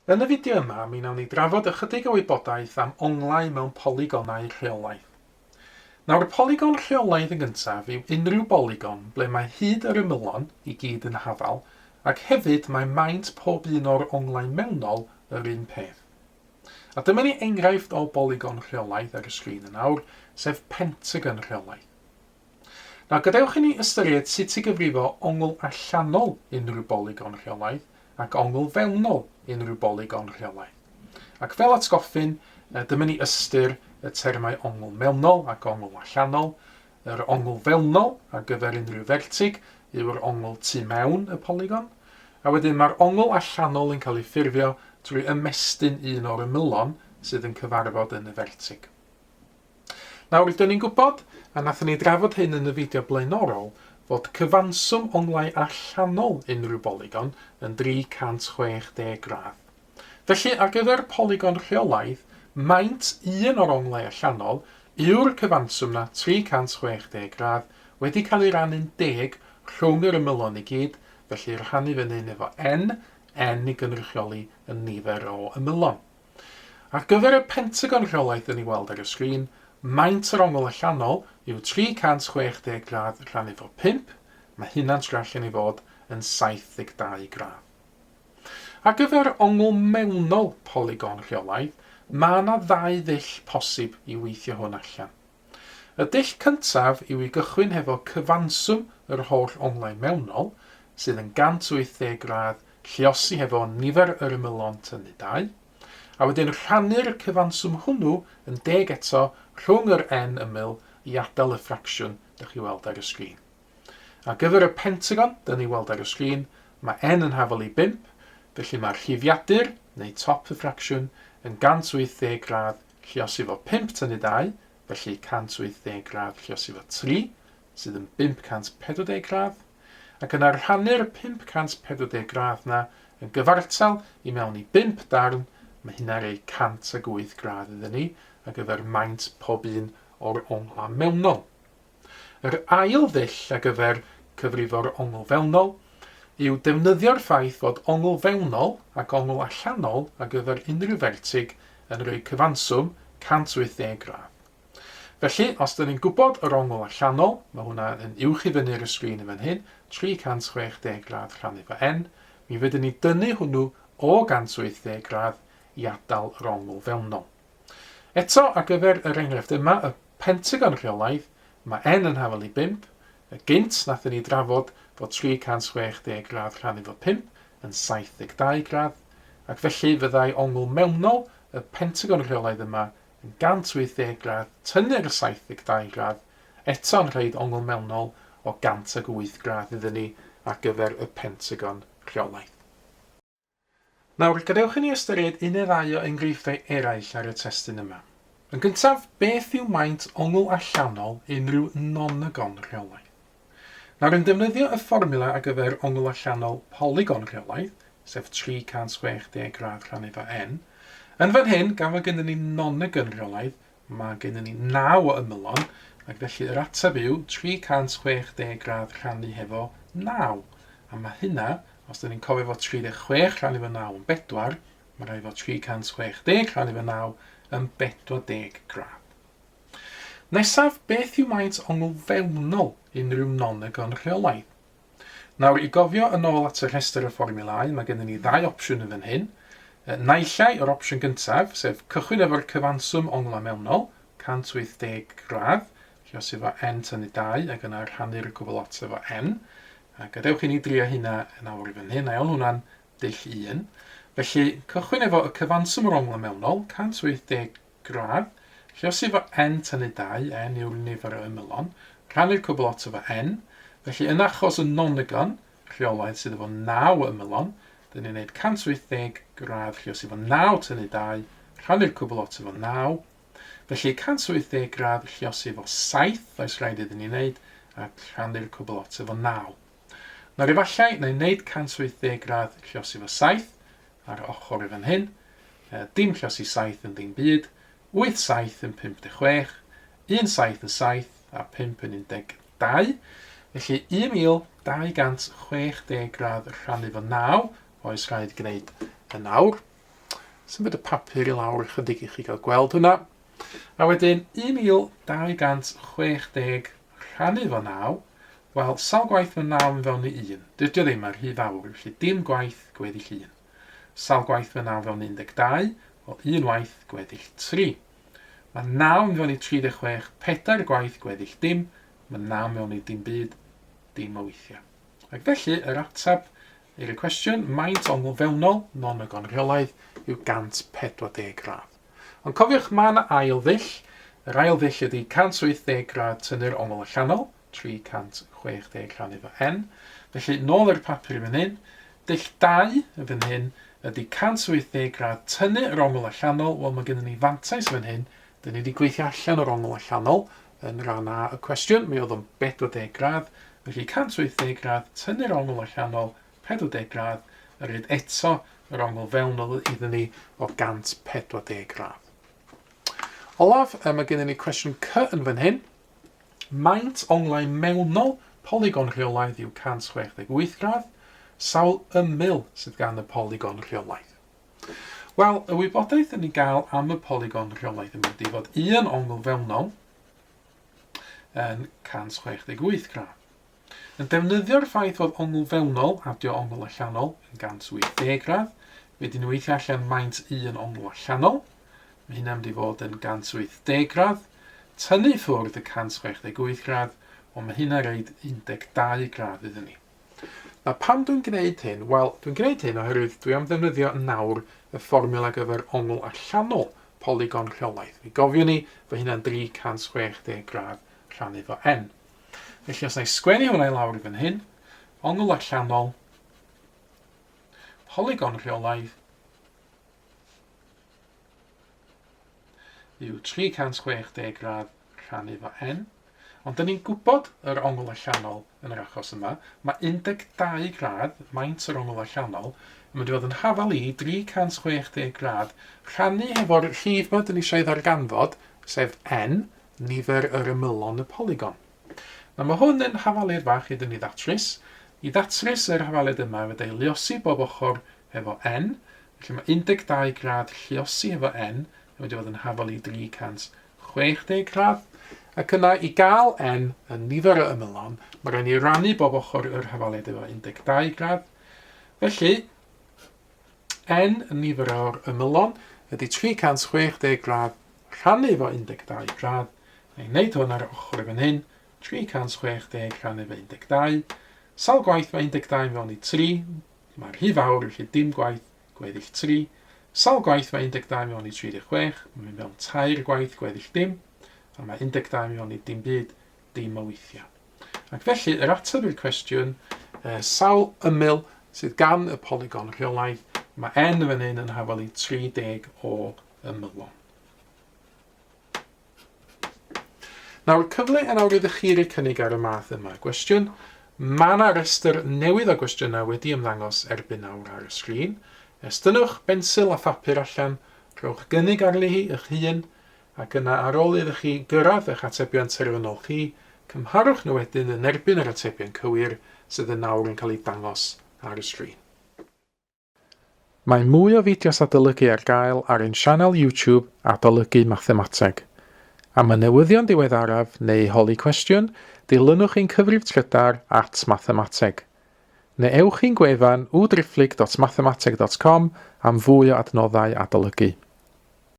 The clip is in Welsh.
Yn y fideo yma, mi wnawn ni drafod ychydig o wybodaeth am onglau mewn polygonau rheolaidd. Nawr, y polygon rheolaidd yn gyntaf yw unrhyw polygon ble mae hyd yr ymylon i gyd yn hafal, ac hefyd mae maint pob un o'r onglau mewnol yr un peth. A dyma ni enghraifft o polygon rheolaidd ar y sgrin yn awr, sef pentagon rheolaidd. Nawr, gadewch i ni ystyried sut i gyfrifo ongl allanol unrhyw polygon rheolaidd ac ongl fewnol unrhyw polygon rheolaidd. Ac fel atgoffin, dyma ni ystyr y termau ongl mewnol ac ongl allanol. Yr ongl fewnol ar gyfer unrhyw fertig yw'r ongl tu mewn y polygon, a wedyn mae'r ongl allanol yn cael ei ffurfio trwy ymestyn un o'r ymylon sydd yn cyfarfod yn y fertig. Nawr, dyn ni'n gwybod, a nathon ni drafod hyn yn y fideo blaenorol, fod cyfanswm onglau allanol unrhyw polygon yn 360 gradd. Felly, ar gyfer polygon rheolaidd, maint un o'r onglau allanol yw'r cyfanswm na 360 gradd wedi cael ei rannu'n 10 rhwng yr ymylon i gyd, felly rhannu fyny'n efo n i gynrychioli y nifer o ymylon. Ar gyfer y pentagon rheolaidd yn ei weld ar y sgrin, maint yr ongl allanol yw 360 gradd rhannu efo 5, mae hynna'n gallu ei fod yn 72 gradd. Ar gyfer ongl mewnol polygon rheolaidd, mae yna 2 ddull posib i weithio hwn allan. Y dull cyntaf yw i gychwyn hefo cyfanswm yr holl onglau mewnol, sydd yn 180 gradd lluosi hefo nifer yr ymylon tynnu 2, a wedyn rhannu'r cyfanswm hwnnw yn 10 eto rhwng yr n ymyl i adael y ffracsiwn dych chi weld ar y sgrin. Ar gyfer y pentagon, dyn ni weld ar y sgrin, mae n yn hafal i 5, felly mae'r llifiadur, neu top y ffracsiwn, yn 180 gradd lluosi efo 5 tynnu 2, felly 180 gradd lluosi efo 3, sydd yn 540 gradd, ac yna rhannu'r 540 gradd na yn gyfartal i mewn i 5 darn, mae hynna'n rhoi 108 gradd iddyn ni, ar gyfer maint pob un o'r onglau mewnol. Yr ail ddull ar gyfer cyfrifo'r ongl fewnol yw defnyddio'r ffaith fod ongl fewnol ac ongl allanol ar gyfer unrhyw fertig yn rhoi cyfanswm 180 gradd. Felly, os dyn ni'n gwybod yr ongl allanol, mae hwnna yn uwch i fyny'r sgrin yn fan hyn, 360 gradd rhannu efo n, mi fyddwn ni dynnu hwnnw o 180 gradd i adael yr ongl fewnol. Eto, ar gyfer yr enghraifft yma, y pentagon rheolaidd, mae n yn hafal i 5, y gynt nathon ni drafod fod 360 gradd rhannu efo 5 yn 72 gradd, ac felly fyddai ongl mewnol y pentagon rheolaidd yma yn 180 gradd tynnu'r 72 gradd, eto'n rhaid ongl mewnol o 108 gradd iddyn ni ar gyfer y pentagon rheolaidd. Nawr, gadewch i ni ystyried un neu ddau o enghreiffau eraill ar y testun yma. Yn gyntaf, beth yw maint ongl allanol unrhyw nonagon rheolaidd? Nawr, yn defnyddio y fformula ar gyfer ongl allanol polygon rheolaidd, sef 360 gradd rhannu efo n, yn fan hyn, gan fod gennym ni nonagon rheolaidd, mae gennym ni 9 ymylon, ac felly yr ateb yw 360 gradd rhannu hefo 9. A mae hynna, os dyn ni'n cofio fod 36 rhannu efo 9 yn 4, mae rhaid fod 360 rhannu efo 9 yn 40 gradd. Nesaf, beth yw maint ongl fewnol unrhyw nonagon rheolaidd? Nawr, i gofio yn ôl at y rhestr y fformulau, mae gennym ni 2 opsiwn yn fan hyn. Naillai yr opsiwn gyntaf, sef cychwyn efo'r cyfanswm onglau mewnol, 180 gradd, lluosi efo n tynnu 2, ac yna rhannu'r cwbl efo n. A gadewch i ni drio hynna yn awr i fan hyn, a iawn hwnna'n dull 1. Felly, cychwyn efo y cyfanswm o'r onglau mewnol, 180 gradd, lluosi efo n tynnu 2, n yw'r nifer o ymylon, rhannu'r cwbl efo n. Felly, yn achos y nonagon, rheolaidd sydd efo 9 ymylon, dyn ni'n gwneud 180 gradd lluosi efo 9 tynnu 2, rhannu'r cwbl efo 9. Felly, 180 gradd lluosi efo 7, oes rhaid iddyn ni'n gwneud, a rhannu'r cwbl efo 9. Nawr efallai, na i wneud 180 gradd lluosi efo 7 ar ochr i fan hyn. Dim lluosi 7 yn ddim byd. 8 7 yn 56. 1 7 yn 7 a 5 yn 12. Felly 1260 gradd rhannu efo 9 oes rhaid gwneud yn awr. Symud y papur I lawr chydig I chi gael gweld hwnna. A wedyn 1260 rhannu fo 9, wel, sawl gwaith mae 9 yn fewn I 1? Dydy o ddim ar rhy fawr, felly dim gwaith gweddill 1. Sawl gwaith mae 9 fewn 12? Wel, un waith gweddill 3. Mae 9 yn fewn I 36, 4 gwaith gweddill dim, mae 9 mewn I dim byd, dim o weithiau. Ac felly, yr ateb i'r cwestiwn, maint ongl fewnol, non y gonrheolaidd, yw 140 gradd. Ond cofiwch, mae yna ail ddull. Yr ail ddull ydy 180 gradd tynnu'r ongl allanol, 360 rhannu fo n. Felly, nôl yr papur fan hyn, dull 2 fan hyn ydy 180 gradd tynnu'r ongl allanol, wel mae gennym ni fantais fan hyn, dyn ni wedi gweithio allan yr ongl allanol yn rhan A y cwestiwn, mi oedd o'n 40 gradd, felly 180 gradd tynnu'r ongl allanol, 40 gradd, yr hyd eto yr ongl fewnol iddyn ni o 140 gradd. Olaf, mae gennym ni cwestiwn C yn fan hyn. Maint onglau mewnol polygon rheolaidd yw 168 gradd, sawl ymyl sydd gan y polygon rheolaidd. Wel, y wybodaeth yn ei gael am y polygon rheolaidd yn mynd I fod un ongl fewnol yn 168 gradd. Yn defnyddio'r ffaith fod ongl fewnol adio ongl allanol yn 180 gradd, wedyn ni weithio allan maint un ongl allanol. Mae hynna'n mynd I fod yn 180 gradd. Tynnu ffwrdd y 168 gradd, ond mae hynna'n reid 12 gradd iddyn ni. Na pam dwi'n gwneud hyn? Wel, dwi'n gwneud hyn oherwydd dwi am ddefnyddio nawr y fformula gyfer ongl allanol polygon rheolaidd. Mi gofiwn ni fod hynna'n 360 gradd rhannu fo n. Felly os na I sgwennu hwnna I lawr I fan hyn, ongl allanol polygon rheolaidd yw 360 gradd rhannu fo n. Ond dyn ni'n gwybod yr ongl allanol yn yr achos yma. Mae 12 gradd, maint yr ongl allanol, yn mynd I fod yn hafal I 360 gradd rhannu hefo'r rhif yma dyn ni eisiau ddarganfod, sef n, nifer yr ymylon y polygon. Mae hwn yn hafaliad fach iddyn ni ddatrys. I ddatrys yr hafaliad yma fe ei liosi bob ochr efo n. Felly mae 12 gradd liosi efo n, yn mynd I fod yn hafal I 360 gradd. Ac yna I gael n yn nifer y ymylon, mae rhaid ni rannu bob ochr yr hafaliad efo 12 gradd. Felly, n yn nifer o'r ymylon ydy 360 gradd rhannu efo 12 gradd. Neu wneud hwn ar ochr fan hyn, 360 rhannu efo 12. Sawl gwaith mae 12 fewn I 3, mae'r rhy fawr, felly dim gwaith gweddill 3. Sawl gwaith mae 12 fewn I 36, mae'n mewn 2 gwaith gweddill dim. A mae 12 fewn I dim byd, dim o weithiau. Ac felly, yr ateb i'r cwestiwn, sawl ymyl sydd gan y polygon rheolaidd, mae n fan hyn yn hafal I 30 o ymylon. Nawr, cyfle yn awr iddo chi'r cynnig ar y math yma. Gwestiwn, mae yna restr newydd o gwestiynau wedi ymddangos erbyn nawr ar y sgrin. Estynwch bensil a phapur allan, rhowch gynnig arni hi eich hun, ac yna ar ôl iddo chi gyrraedd eich atebion terfynol chi, cymharwch nhw wedyn yn erbyn yr atebion cywir sydd yn nawr yn cael ei dangos ar y sgrin. Mae mwy o fideos adolygu ar gael ar ein sianel YouTube Adolygu Mathemateg. Am y newyddion diweddaraf neu holi cwestiwn, dilynwch ein cyfrif trydar @mathemateg. Neu ewch i'n gwefan www.mathemateg.com am fwy o adnoddau adolygu.